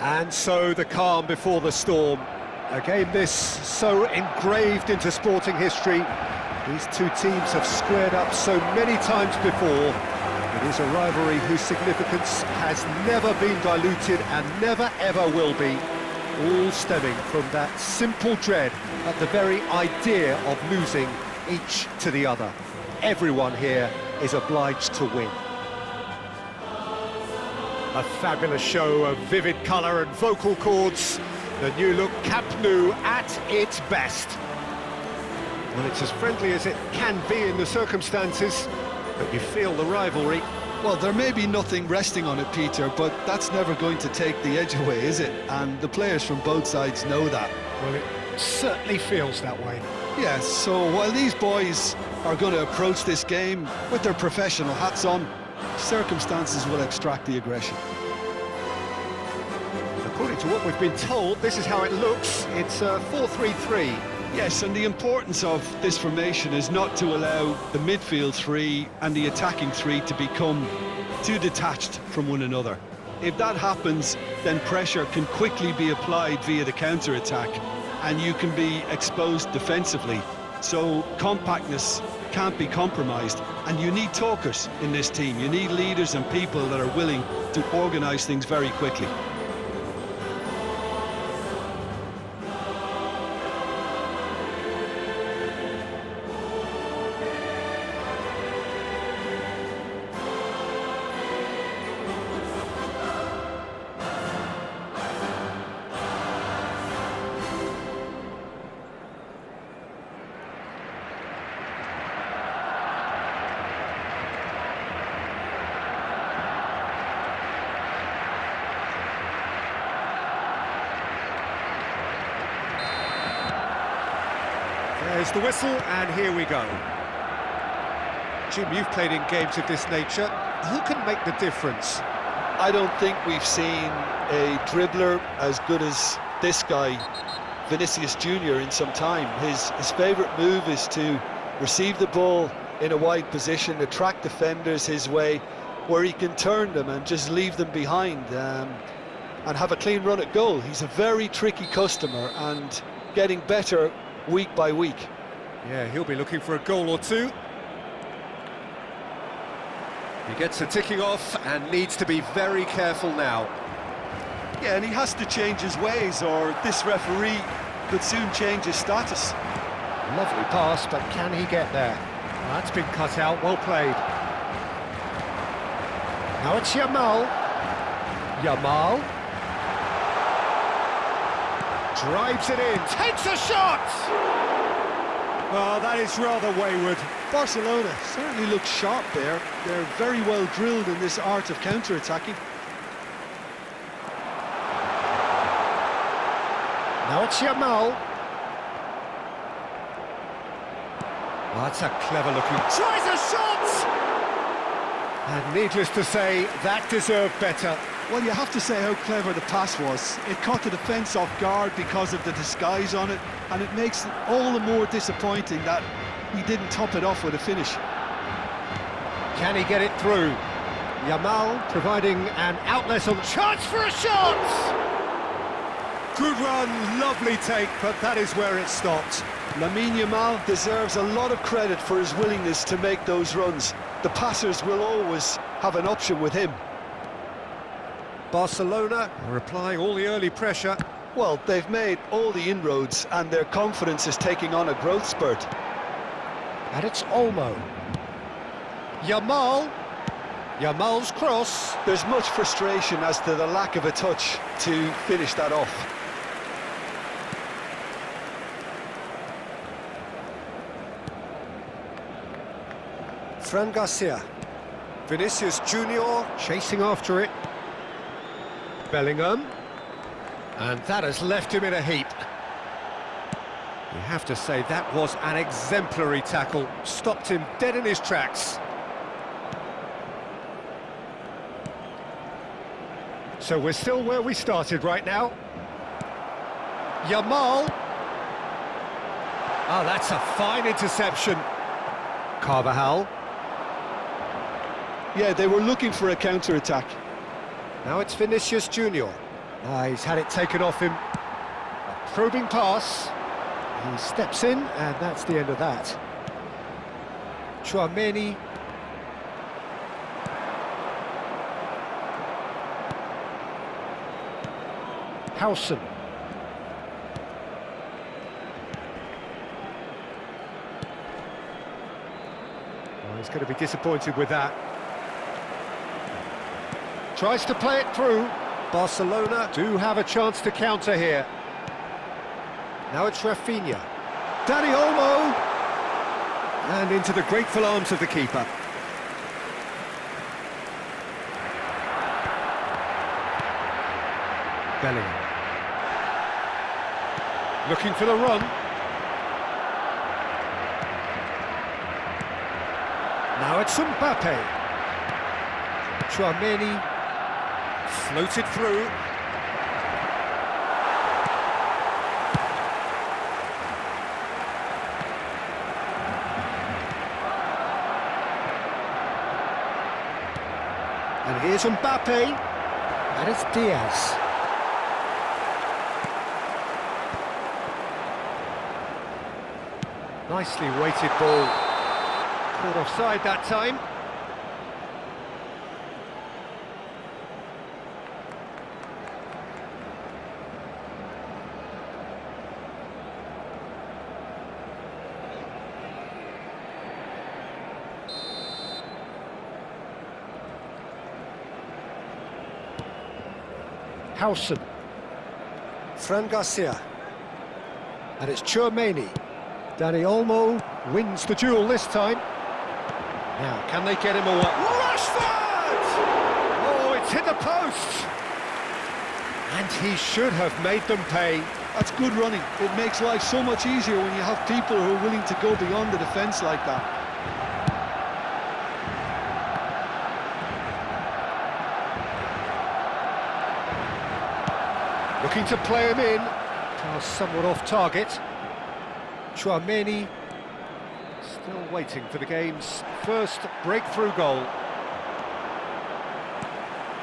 And so the calm before the storm. A game this so engraved into sporting history. These two teams have squared up so many times before. It is a rivalry whose significance has never been diluted and never ever will be. All stemming from that simple dread at the very idea of losing each to the other. Everyone here is obliged to win. A fabulous show of vivid colour and vocal cords. The new look Camp Nou at its best. Well, it's as friendly as it can be in the circumstances, but you feel the rivalry. Well, there may be nothing resting on it, Peter, but that's never going to take the edge away, is it? And the players from both sides know that. Well, it certainly feels that way. Yes, so while these boys are going to approach this game with their professional hats on, circumstances will extract the aggression. According to what we've been told, this is how it looks. It's a 4-3-3. Yes, and the importance of this formation is not to allow the midfield three and the attacking three to become too detached from one another. If that happens, then pressure can quickly be applied via the counter-attack, and you can be exposed defensively. So compactness can't be compromised, and you need talkers in this team. You need leaders and people that are willing to organise things very quickly. There's the whistle, and here we go. Jim, you've played in games of this nature. Who can make the difference? I don't think we've seen a dribbler as good as this guy, Vinicius Junior, in some time. His favourite move is to receive the ball in a wide position, attract defenders his way, where he can turn them and just leave them behind and have a clean run at goal. He's a very tricky customer and getting better week by week. Yeah, he'll be looking for a goal or two. He gets a ticking off and needs to be very careful now. Yeah, and he has to change his ways, or this referee could soon change his status. Lovely pass, but can he get there? That's been cut out, well played. Now it's Yamal. Yamal. Drives it in, takes a shot! Oh, that is rather wayward. Barcelona certainly look sharp there. They're very well drilled in this art of counter-attacking. Now it's Yamal. Oh, that's a clever looking... Tries a shot! And needless to say, that deserved better. Well, you have to say how clever the pass was. It caught the defence off guard because of the disguise on it, and it makes it all the more disappointing that he didn't top it off with a finish. Can he get it through? Yamal providing an outlet on... Chance for a shot! Good run, lovely take, but that is where it stopped. Lamine Yamal deserves a lot of credit for his willingness to make those runs. The passers will always have an option with him. Barcelona are applying all the early pressure. Well, they've made all the inroads and their confidence is taking on a growth spurt. And it's Olmo. Yamal. Yamal's cross. There's much frustration as to the lack of a touch to finish that off. Fran Garcia. Vinicius Junior chasing after it. Bellingham, and that has left him in a heap. You have to say that was an exemplary tackle, stopped him dead in his tracks. So we're still where we started right now. Yamal. Oh, that's a fine interception. Carvajal. Yeah, they were looking for a counter-attack. Now it's Vinicius Junior. He's had it taken off him. A probing pass. He steps in, and that's the end of that. Tchouaméni. Howson. Well, he's going to be disappointed with that. Tries to play it through. Barcelona do have a chance to counter here. Now it's Rafinha. Dani Olmo! And into the grateful arms of the keeper. Bellingham. Looking for the run. Now it's Mbappe. Tchouaméni floated through. And here's Mbappe. And it's Diaz. Nicely weighted ball. Caught offside that time. Howson. Fran Garcia. And it's Tchouaméni. Dani Olmo wins the duel this time. Now, can they get him away? Rashford! Oh, it's hit the post! And he should have made them pay. That's good running. It makes life so much easier when you have people who are willing to go beyond the defence like that. Looking to play him in. Pass somewhat off target. Tchouaméni still waiting for the game's first breakthrough goal.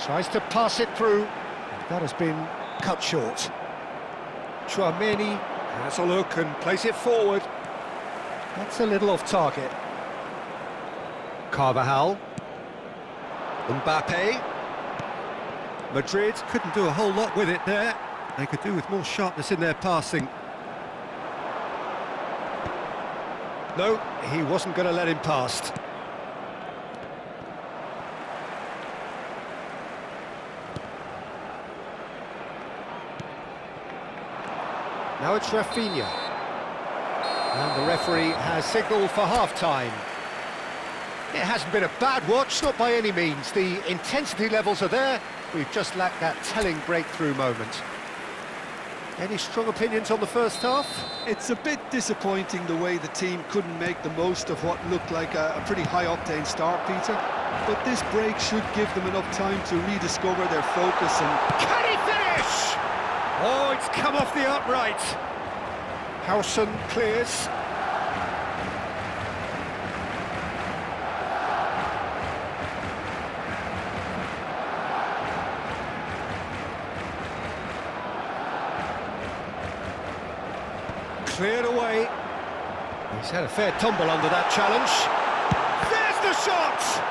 Tries to pass it through. That has been cut short. Tchouaméni has a look and plays it forward. That's a little off target. Carvajal. Mbappe. Madrid couldn't do a whole lot with it there. They could do with more sharpness in their passing. No, he wasn't going to let him past. Now it's Rafinha. And the referee has signalled for half-time. It hasn't been a bad watch, not by any means. The intensity levels are there. We've just lacked that telling breakthrough moment. Any strong opinions on the first half? It's a bit disappointing the way the team couldn't make the most of what looked like a pretty high-octane start, Peter. But this break should give them enough time to rediscover their focus and... Can he finish? Oh, it's come off the upright. Howson clears. Cleared away. He's had a fair tumble under that challenge. There's the shot!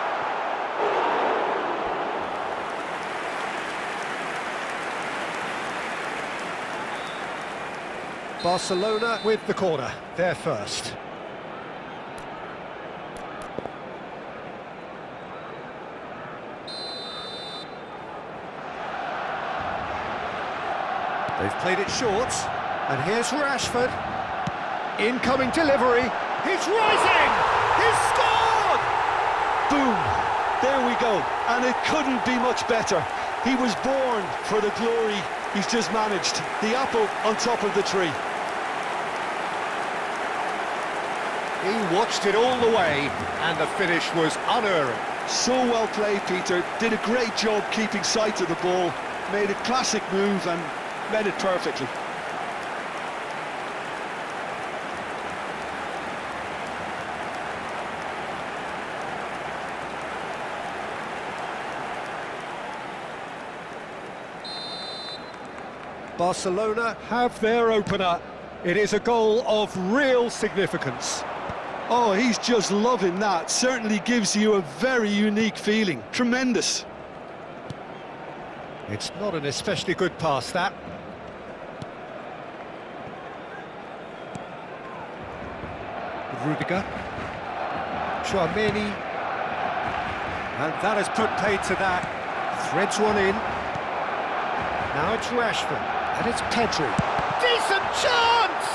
Barcelona with the corner, they're first. They've played it short, and here's Rashford. Incoming delivery, he's rising! He's scored! boom! There we go, and it couldn't be much better. He was born for the glory he's just managed. The apple on top of the tree. He watched it all the way, and the finish was unerring. So well played, Peter. Did a great job keeping sight of the ball. Made a classic move and read it perfectly. Barcelona have their opener. It is a goal of real significance. Oh, he's just loving that. Certainly gives you a very unique feeling. Tremendous. It's not an especially good pass, that. Rudiger. Chouameni. And that has put paid to that. Threads one in. Now it's Rashford. And it's Pedri. Decent chance!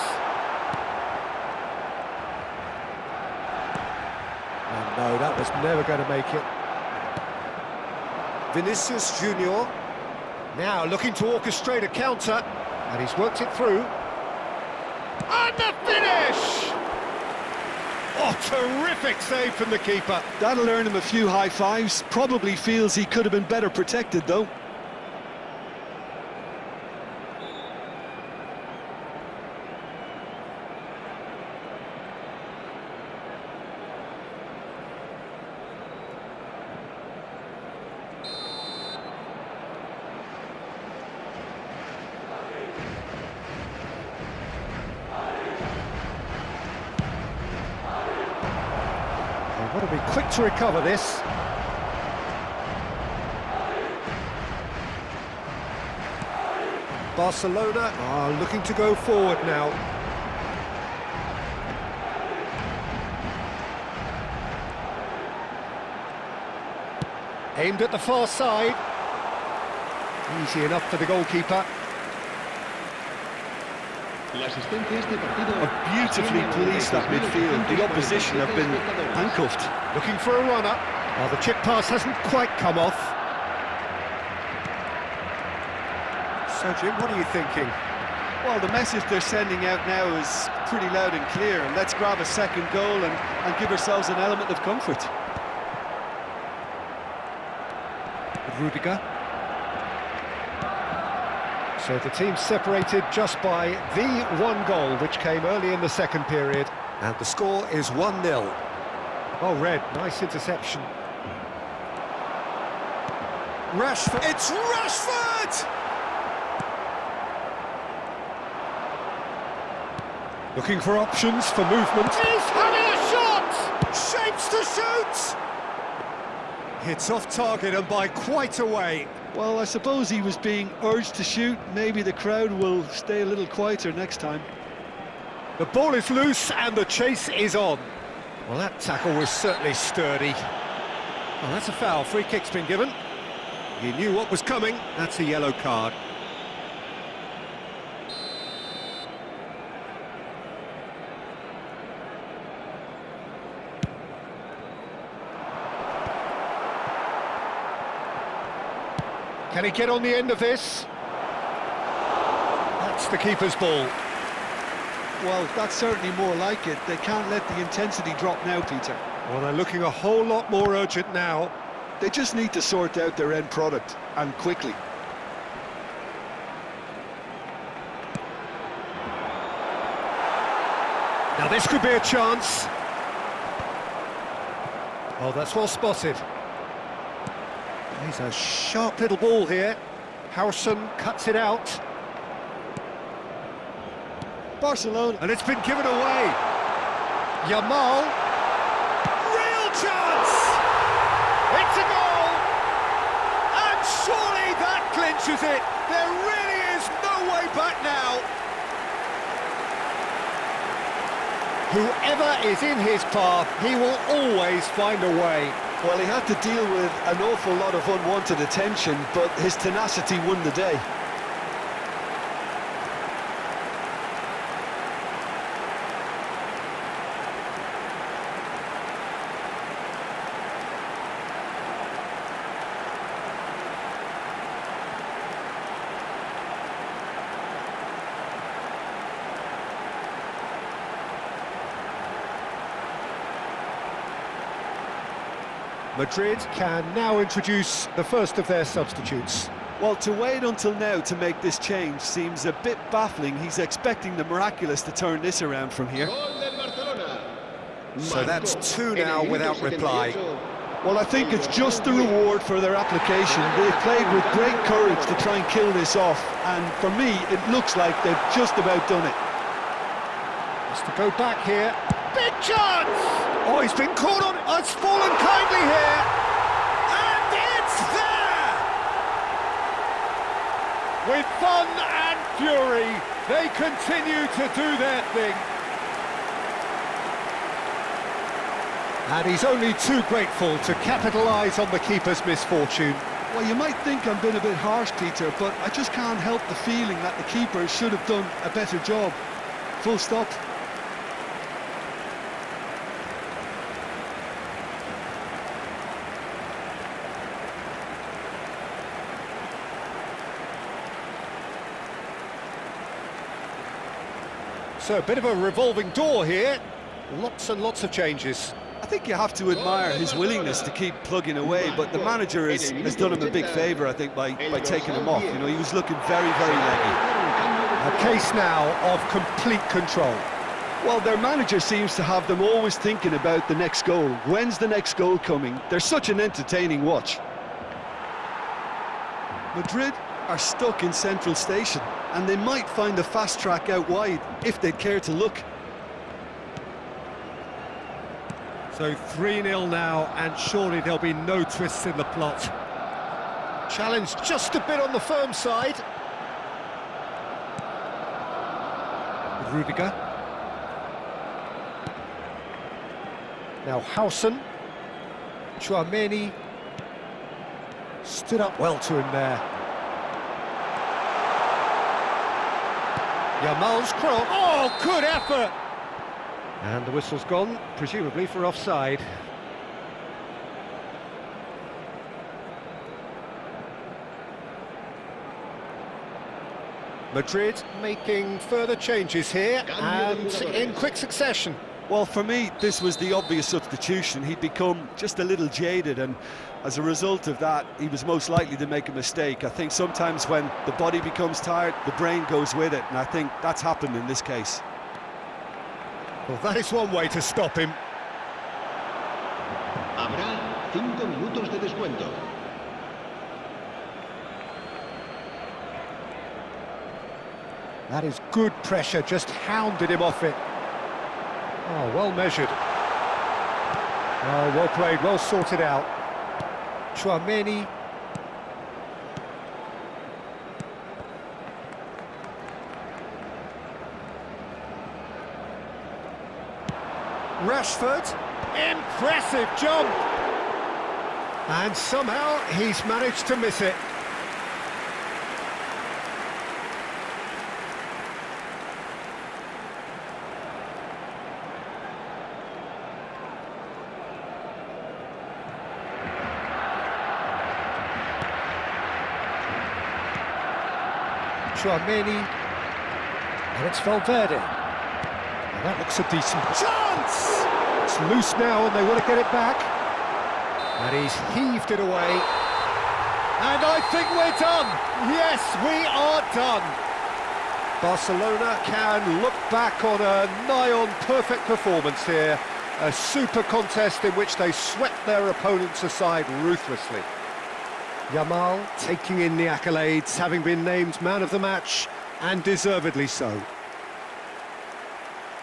And no, that was never going to make it. Vinicius Junior. Now looking to orchestrate a counter. And he's worked it through. And the finish! Oh, terrific save from the keeper. That'll earn him a few high fives. Probably feels he could have been better protected, though. They've got to be quick to recover this. Barcelona are looking to go forward now. Aimed at the far side. Easy enough for the goalkeeper. Beautifully policed that midfield. The opposition have been handcuffed. Looking for a runner. Oh, the chip pass hasn't quite come off. So, Jim, what are you thinking? Well, the message they're sending out now is pretty loud and clear. Let's grab a second goal and give ourselves an element of comfort. Rudiger. So the team separated just by the one goal, which came early in the second period. And the score is 1-0. Oh, Red, nice interception. Rashford. It's Rashford! Looking for options for movement. He's having a shot! Shapes to shoot! Hits off target and by quite a way. Well, I suppose he was being urged to shoot. Maybe the crowd will stay a little quieter next time. The ball is loose and the chase is on. Well, that tackle was certainly sturdy. Well, that's a foul. Free kick's been given. He knew what was coming. That's a yellow card. Can he get on the end of this? That's the keeper's ball. Well, that's certainly more like it. They can't let the intensity drop now, Peter. Well, they're looking a whole lot more urgent now. They just need to sort out their end product, and quickly. Now this could be a chance. Oh, that's well spotted. He's a sharp little ball here. Harrison cuts it out. Barcelona. And it's been given away. Yamal. Real chance! It's a goal! And surely that clinches it. There really is no way back now. Whoever is in his path, he will always find a way. Well, he had to deal with an awful lot of unwanted attention, but his tenacity won the day. Madrid can now introduce the first of their substitutes. Well, to wait until now to make this change seems a bit baffling. He's expecting the miraculous to turn this around from here. So that's two now without reply. Well, I think it's just the reward for their application. They've played with great courage to try and kill this off, and for me, it looks like they've just about done it. Has to go back here. Big chance! Oh, he's been caught on it. Oh, it's fallen kindly here. And it's there! With fun and fury, they continue to do their thing. And he's only too grateful to capitalise on the keeper's misfortune. Well, you might think I'm being a bit harsh, Peter, but I just can't help the feeling that the keeper should have done a better job. Full stop. So a bit of a revolving door here. Lots and lots of changes. I think you have to admire his willingness to keep plugging away, but the manager has done him a big favour, I think, by taking him off. You know, he was looking very, very leggy. A case now of complete control. Well, their manager seems to have them always thinking about the next goal. When's the next goal coming? They're such an entertaining watch. Madrid are stuck in Central Station, and they might find a fast track out wide if they'd care to look. So 3-0 now, and surely there'll be no twists in the plot. Challenge just a bit on the firm side. Rudiger. Now Hausen. Tchouaméni. Stood up well to him there. Yamal's cross. Oh, good effort! And the whistle's gone, presumably for offside. Madrid making further changes here, and in quick succession. Well, for me, this was the obvious substitution. He'd become just a little jaded, and as a result of that, he was most likely to make a mistake. I think sometimes when the body becomes tired, the brain goes with it, and I think that's happened in this case. Well, that is one way to stop him. Habrá 5 minutos de descuento. That is good pressure, just hounded him off it. Oh, well measured. Oh, well played, well sorted out. Tchouaméni. Rashford, impressive jump! And somehow he's managed to miss it. Tchouaméni, and it's Valverde. And that looks a decent chance! It's loose now and they want to get it back. And he's heaved it away. And I think we're done! Yes, we are done! Barcelona can look back on a nigh-on perfect performance here. A super contest in which they swept their opponents aside ruthlessly. Yamal taking in the accolades, having been named man of the match, and deservedly so.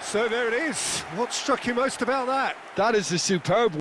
So there it is. What struck you most about that? That is a superb